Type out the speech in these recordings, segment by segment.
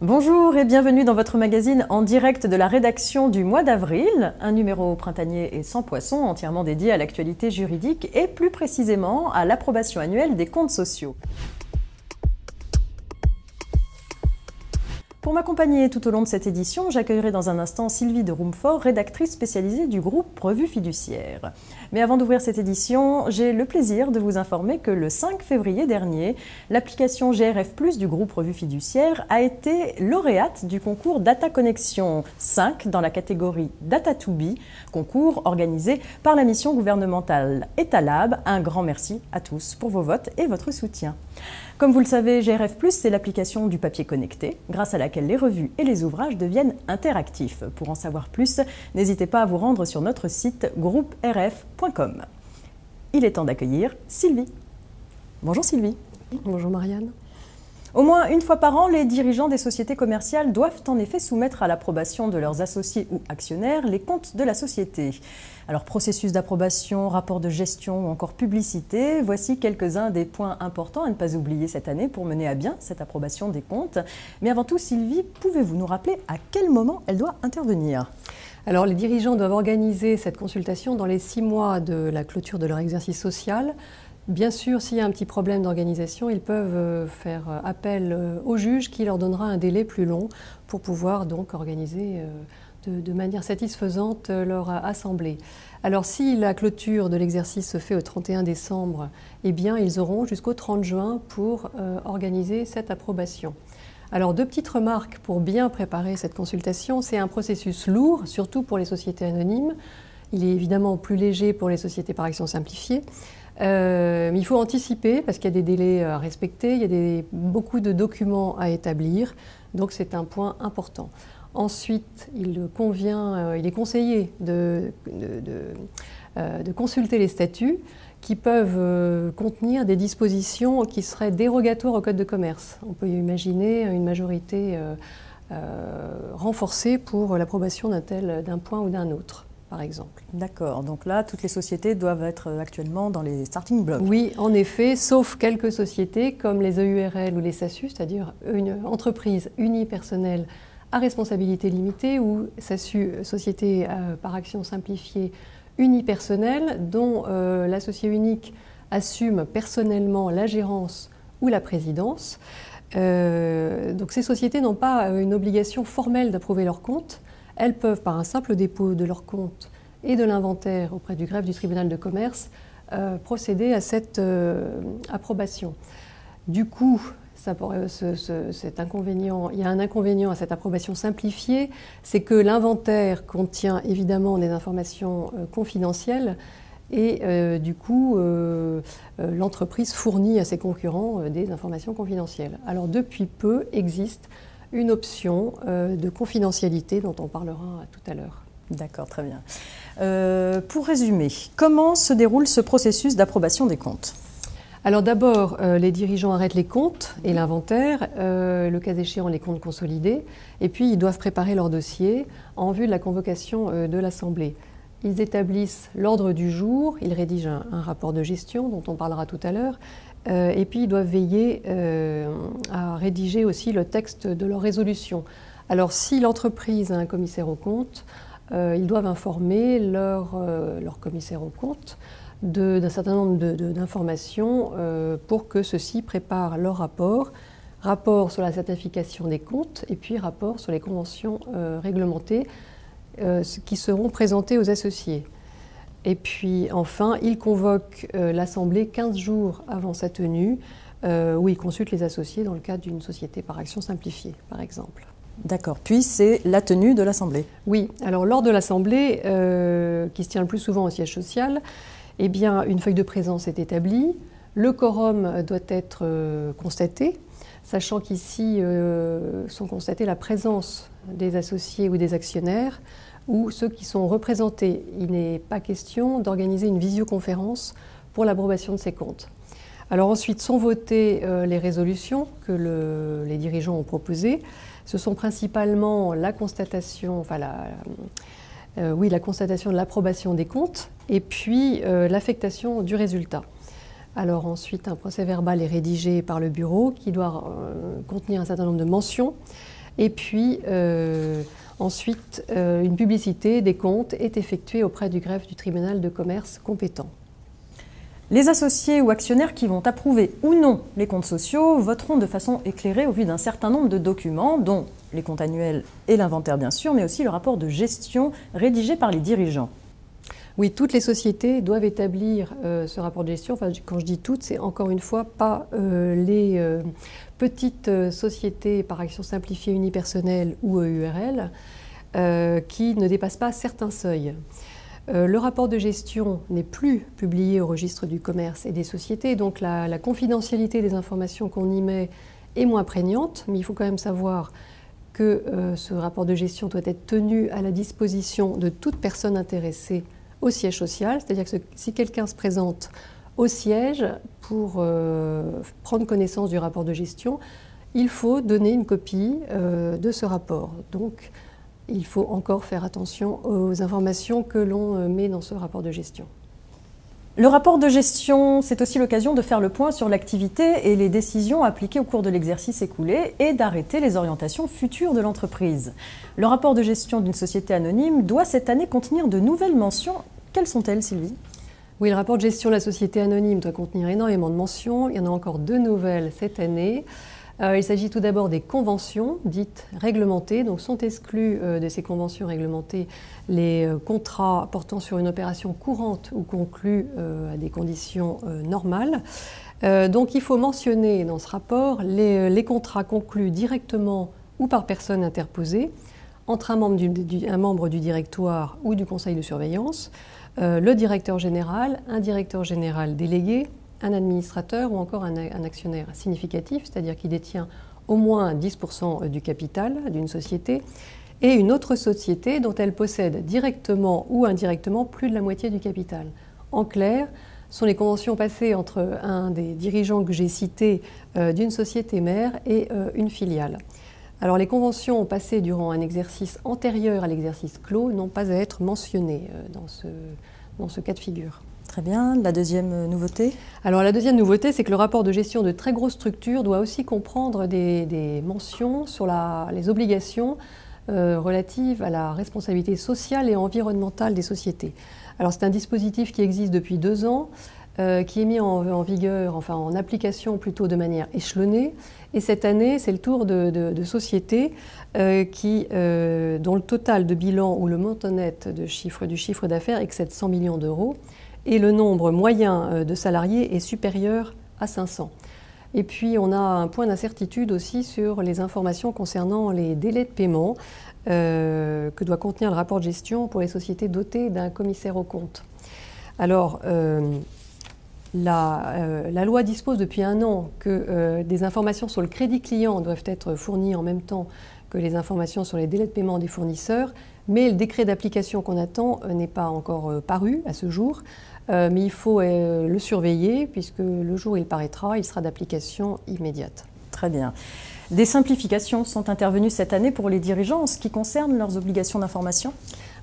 Bonjour et bienvenue dans votre magazine en direct de la rédaction du mois d'avril, un numéro printanier et sans poisson entièrement dédié à l'actualité juridique et plus précisément à l'approbation annuelle des comptes sociaux. Pour m'accompagner tout au long de cette édition, j'accueillerai dans un instant Sylvie de Roumfort, rédactrice spécialisée du groupe Revue Fiduciaire. Mais avant d'ouvrir cette édition, j'ai le plaisir de vous informer que le 5 février dernier, l'application GRF+ du groupe Revue Fiduciaire a été lauréate du concours Data Connection 5 dans la catégorie Data2B, concours organisé par la mission gouvernementale Etalab. Un grand merci à tous pour vos votes et votre soutien. Comme vous le savez, GRF+, c'est l'application du papier connecté, grâce à laquelle les revues et les ouvrages deviennent interactifs. Pour en savoir plus, n'hésitez pas à vous rendre sur notre site grouperf.com. Il est temps d'accueillir Sylvie. Bonjour Sylvie. Bonjour Marianne. Au moins une fois par an, les dirigeants des sociétés commerciales doivent en effet soumettre à l'approbation de leurs associés ou actionnaires les comptes de la société. Alors, processus d'approbation, rapport de gestion ou encore publicité, voici quelques-uns des points importants à ne pas oublier cette année pour mener à bien cette approbation des comptes. Mais avant tout, Sylvie, pouvez-vous nous rappeler à quel moment elle doit intervenir ? Alors, les dirigeants doivent organiser cette consultation dans les 6 mois de la clôture de leur exercice social. Bien sûr, s'il y a un petit problème d'organisation, ils peuvent faire appel au juge qui leur donnera un délai plus long pour pouvoir donc organiser de manière satisfaisante leur assemblée. Alors si la clôture de l'exercice se fait au 31 décembre, eh bien ils auront jusqu'au 30 juin pour organiser cette approbation. Alors 2 petites remarques pour bien préparer cette consultation. C'est un processus lourd, surtout pour les sociétés anonymes. Il est évidemment plus léger pour les sociétés par action simplifiée. Mais il faut anticiper parce qu'il y a des délais à respecter, il y a beaucoup de documents à établir, donc c'est un point important. Ensuite, il est conseillé de consulter les statuts qui peuvent contenir des dispositions qui seraient dérogatoires au Code de commerce. On peut imaginer une majorité renforcée pour l'approbation d'un point ou d'un autre, par exemple. D'accord, donc là, toutes les sociétés doivent être actuellement dans les starting blocks. Oui, en effet, sauf quelques sociétés comme les EURL ou les SASU, c'est-à-dire une entreprise unipersonnelle à responsabilité limitée ou SASU, société par action simplifiée unipersonnelle, dont l'associé unique assume personnellement la gérance ou la présidence. Donc ces sociétés n'ont pas une obligation formelle d'approuver leurs comptes. Elles peuvent, par un simple dépôt de leur compte et de l'inventaire auprès du greffe du tribunal de commerce, procéder à cette approbation. Du coup, cet inconvénient, il y a un inconvénient à cette approbation simplifiée, c'est que l'inventaire contient évidemment des informations confidentielles et du coup, l'entreprise fournit à ses concurrents des informations confidentielles. Alors depuis peu existe une option de confidentialité dont on parlera tout à l'heure. D'accord, très bien. Pour résumer, comment se déroule ce processus d'approbation des comptes ? Alors d'abord, les dirigeants arrêtent les comptes et l'inventaire, le cas échéant les comptes consolidés, et puis ils doivent préparer leur dossier en vue de la convocation de l'Assemblée. Ils établissent l'ordre du jour, ils rédigent un rapport de gestion dont on parlera tout à l'heure, et puis ils doivent veiller à rédiger aussi le texte de leur résolution. Alors si l'entreprise a un commissaire aux comptes, ils doivent informer leur commissaire aux comptes d'un certain nombre d'informations pour que ceux-ci préparent leur rapport sur la certification des comptes et puis rapport sur les conventions réglementées qui seront présentées aux associés. Et puis enfin, ils convoquent l'Assemblée 15 jours avant sa tenue où ils consultent les associés dans le cadre d'une société par action simplifiée, par exemple. D'accord, puis c'est la tenue de l'Assemblée. Oui, alors lors de l'Assemblée, qui se tient le plus souvent au siège social, eh bien, une feuille de présence est établie, le quorum doit être constaté, sachant qu'ici sont constatées la présence des associés ou des actionnaires ou ceux qui sont représentés. Il n'est pas question d'organiser une visioconférence pour l'approbation de ces comptes. Alors ensuite sont votées les résolutions que les dirigeants ont proposées. Ce sont principalement la constatation, la constatation de l'approbation des comptes et puis l'affectation du résultat. Alors ensuite, un procès-verbal est rédigé par le bureau qui doit contenir un certain nombre de mentions Et puis, ensuite, une publicité des comptes est effectuée auprès du greffe du tribunal de commerce compétent. Les associés ou actionnaires qui vont approuver ou non les comptes sociaux voteront de façon éclairée au vu d'un certain nombre de documents, dont les comptes annuels et l'inventaire bien sûr, mais aussi le rapport de gestion rédigé par les dirigeants. Oui, toutes les sociétés doivent établir ce rapport de gestion. Enfin, quand je dis toutes, c'est encore une fois pas les petites sociétés par action simplifiée unipersonnelle ou EURL qui ne dépassent pas certains seuils. Le rapport de gestion n'est plus publié au registre du commerce et des sociétés, donc la confidentialité des informations qu'on y met est moins prégnante, mais il faut quand même savoir que ce rapport de gestion doit être tenu à la disposition de toute personne intéressée au siège social, c'est-à-dire que si quelqu'un se présente au siège pour prendre connaissance du rapport de gestion, il faut donner une copie de ce rapport. Donc, il faut encore faire attention aux informations que l'on met dans ce rapport de gestion. Le rapport de gestion, c'est aussi l'occasion de faire le point sur l'activité et les décisions appliquées au cours de l'exercice écoulé et d'arrêter les orientations futures de l'entreprise. Le rapport de gestion d'une société anonyme doit cette année contenir de nouvelles mentions. Quelles sont-elles, Sylvie ? Oui, le rapport de gestion de la société anonyme doit contenir énormément de mentions. Il y en a encore 2 nouvelles cette année. Il s'agit tout d'abord des conventions dites réglementées. Donc sont exclus de ces conventions réglementées les contrats portant sur une opération courante ou conclus à des conditions normales. Donc il faut mentionner dans ce rapport les contrats conclus directement ou par personne interposée entre un membre du directoire ou du conseil de surveillance, le directeur général, un directeur général délégué, un administrateur ou encore un actionnaire significatif, c'est-à-dire qui détient au moins 10% du capital d'une société, et une autre société dont elle possède directement ou indirectement plus de la moitié du capital. En clair, ce sont les conventions passées entre un des dirigeants que j'ai cités d'une société mère et une filiale. Alors les conventions passées durant un exercice antérieur à l'exercice clos n'ont pas à être mentionnées dans ce cas de figure. Très bien. La deuxième nouveauté ? Alors la deuxième nouveauté, c'est que le rapport de gestion de très grosses structures doit aussi comprendre des mentions sur les obligations relatives à la responsabilité sociale et environnementale des sociétés. Alors c'est un dispositif qui existe depuis 2 ans, qui est mis en vigueur, enfin en application plutôt de manière échelonnée. Et cette année, c'est le tour de sociétés dont le total de bilan ou le montant net du chiffre d'affaires excède 100 millions d'euros. Et le nombre moyen de salariés est supérieur à 500. Et puis on a un point d'incertitude aussi sur les informations concernant les délais de paiement que doit contenir le rapport de gestion pour les sociétés dotées d'un commissaire aux comptes. Alors la loi dispose depuis 1 an que des informations sur le crédit client doivent être fournies en même temps que les informations sur les délais de paiement des fournisseurs, mais le décret d'application qu'on attend n'est pas encore paru à ce jour. Mais il faut le surveiller puisque le jour où il paraîtra, il sera d'application immédiate. Très bien. Des simplifications sont intervenues cette année pour les dirigeants en ce qui concerne leurs obligations d'information ?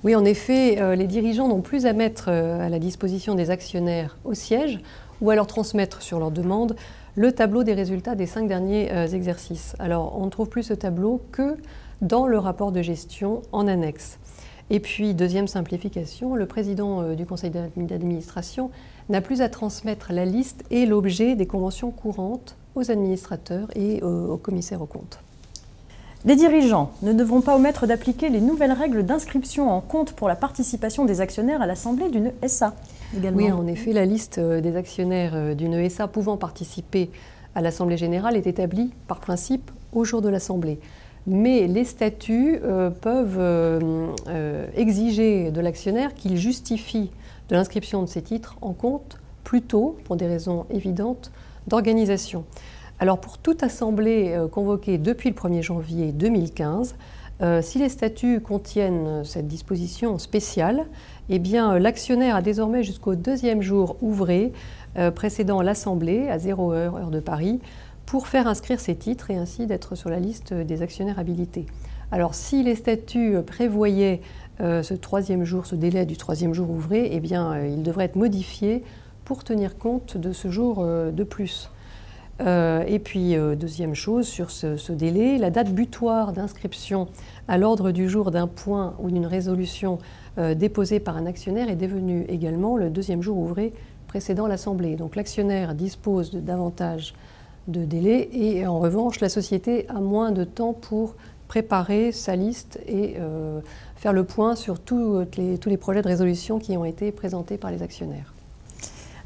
Oui, en effet, les dirigeants n'ont plus à mettre à la disposition des actionnaires au siège ou à leur transmettre sur leur demande le tableau des résultats des 5 derniers exercices. Alors, on ne trouve plus ce tableau que dans le rapport de gestion en annexe. Et puis, deuxième simplification, le président du conseil d'administration n'a plus à transmettre la liste et l'objet des conventions courantes aux administrateurs et aux commissaires aux comptes. Les dirigeants ne devront pas omettre d'appliquer les nouvelles règles d'inscription en compte pour la participation des actionnaires à l'assemblée d'une SA également. Oui, en effet, la liste des actionnaires d'une SA pouvant participer à l'assemblée générale est établie par principe au jour de l'assemblée. Mais les statuts peuvent exiger de l'actionnaire qu'il justifie de l'inscription de ses titres en compte plus tôt, pour des raisons évidentes d'organisation. Alors pour toute assemblée convoquée depuis le 1er janvier 2015, si les statuts contiennent cette disposition spéciale, eh bien l'actionnaire a désormais jusqu'au 2e jour ouvré précédant l'assemblée à 0 heure, heure de Paris, pour faire inscrire ses titres et ainsi d'être sur la liste des actionnaires habilités. Alors si les statuts prévoyaient ce 3e jour, ce délai du 3e jour ouvré, eh bien il devrait être modifié pour tenir compte de ce jour de plus. Et puis, deuxième chose, sur ce délai, la date butoir d'inscription à l'ordre du jour d'un point ou d'une résolution déposée par un actionnaire est devenue également le deuxième jour ouvré précédant l'Assemblée. Donc l'actionnaire dispose de davantage de délais et en revanche, la société a moins de temps pour préparer sa liste et faire le point sur tous les projets de résolution qui ont été présentés par les actionnaires.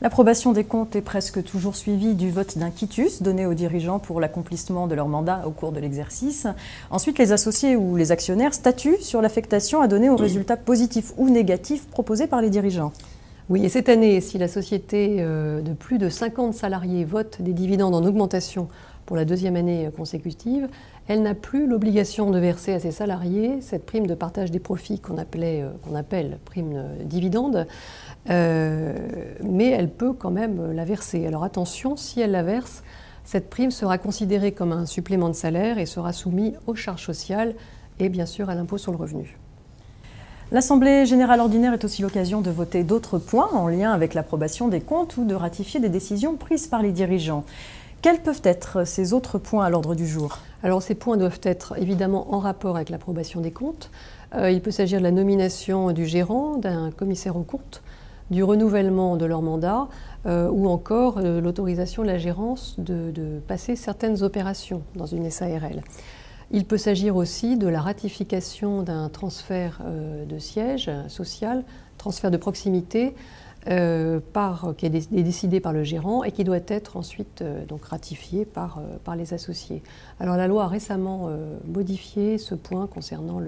L'approbation des comptes est presque toujours suivie du vote d'un quitus donné aux dirigeants pour l'accomplissement de leur mandat au cours de l'exercice. Ensuite, les associés ou les actionnaires statuent sur l'affectation à donner aux résultats positifs ou négatifs proposés par les dirigeants. Oui, et cette année, si la société de plus de 50 salariés vote des dividendes en augmentation pour la deuxième année consécutive, elle n'a plus l'obligation de verser à ses salariés cette prime de partage des profits qu'on appelle prime dividende, mais elle peut quand même la verser. Alors attention, si elle la verse, cette prime sera considérée comme un supplément de salaire et sera soumise aux charges sociales et bien sûr à l'impôt sur le revenu. L'Assemblée générale ordinaire est aussi l'occasion de voter d'autres points en lien avec l'approbation des comptes ou de ratifier des décisions prises par les dirigeants. Quels peuvent être ces autres points à l'ordre du jour? Alors ces points doivent être évidemment en rapport avec l'approbation des comptes. Il peut s'agir de la nomination du gérant, d'un commissaire aux comptes, du renouvellement de leur mandat ou encore l'autorisation de la gérance de passer certaines opérations dans une SARL. Il peut s'agir aussi de la ratification d'un transfert de siège social, transfert de proximité, qui est décidé par le gérant et qui doit être ensuite donc ratifié par les associés. Alors la loi a récemment modifié ce point concernant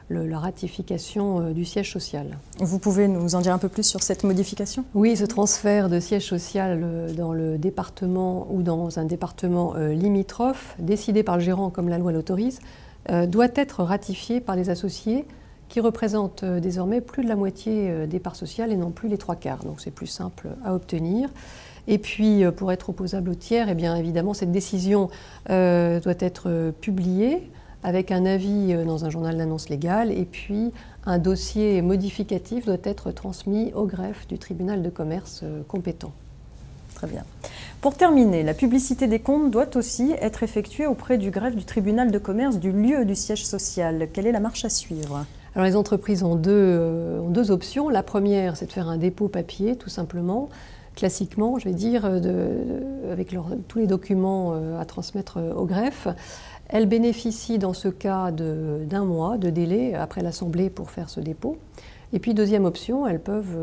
la ratification du siège social. Vous pouvez nous en dire un peu plus sur cette modification? Oui, ce transfert de siège social dans le département ou dans un département limitrophe, décidé par le gérant comme la loi l'autorise, doit être ratifié par les associés qui représentent désormais plus de la moitié des parts sociales et non plus les 3/4. Donc c'est plus simple à obtenir. Et puis pour être opposable au tiers, eh bien, évidemment cette décision doit être publiée avec un avis dans un journal d'annonce légale et puis un dossier modificatif doit être transmis au greffe du tribunal de commerce compétent. Très bien. Pour terminer, la publicité des comptes doit aussi être effectuée auprès du greffe du tribunal de commerce du lieu du siège social. Quelle est la marche à suivre? Alors les entreprises ont deux options. La première, c'est de faire un dépôt papier, tout simplement, classiquement, je vais dire, avec tous les documents à transmettre au greffe. Elles bénéficient dans ce cas d'un mois de délai après l'Assemblée pour faire ce dépôt. Et puis deuxième option, elles peuvent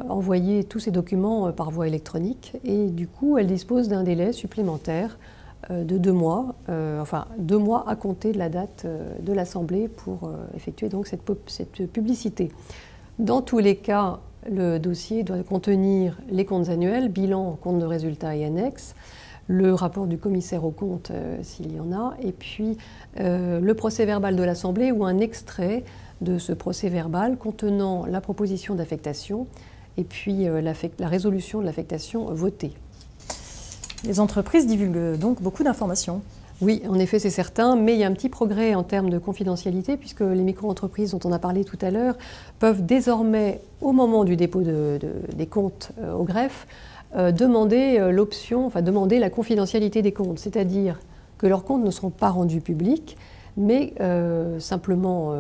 envoyer tous ces documents par voie électronique et du coup elles disposent d'un délai supplémentaire de 2 mois, enfin 2 mois à compter de la date de l'Assemblée pour effectuer donc cette publicité. Dans tous les cas, le dossier doit contenir les comptes annuels, bilan, compte de résultats et annexes, le rapport du commissaire aux comptes s'il y en a, et puis le procès-verbal de l'Assemblée ou un extrait de ce procès-verbal contenant la proposition d'affectation et puis la résolution de l'affectation votée. Les entreprises divulguent donc beaucoup d'informations. Oui, en effet, c'est certain, mais il y a un petit progrès en termes de confidentialité puisque les micro-entreprises dont on a parlé tout à l'heure peuvent désormais, au moment du dépôt des comptes au greffe, demander demander la confidentialité des comptes, c'est-à-dire que leurs comptes ne seront pas rendus publics, mais simplement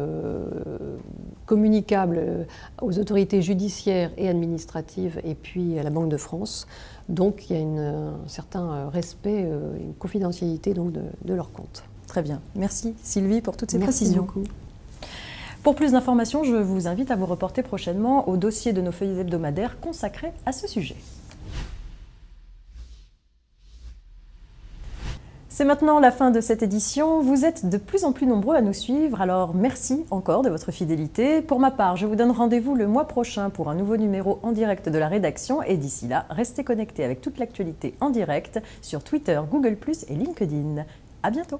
communicables aux autorités judiciaires et administratives et puis à la Banque de France. Donc il y a un certain respect, une confidentialité donc, de leurs comptes. Très bien. Merci Sylvie pour toutes ces Merci précisions. Beaucoup. Pour plus d'informations, je vous invite à vous reporter prochainement au dossier de nos feuilles hebdomadaires consacrés à ce sujet. C'est maintenant la fin de cette édition. Vous êtes de plus en plus nombreux à nous suivre, alors merci encore de votre fidélité. Pour ma part, je vous donne rendez-vous le mois prochain pour un nouveau numéro en direct de la rédaction. Et d'ici là, restez connectés avec toute l'actualité en direct sur Twitter, Google+, et LinkedIn. À bientôt.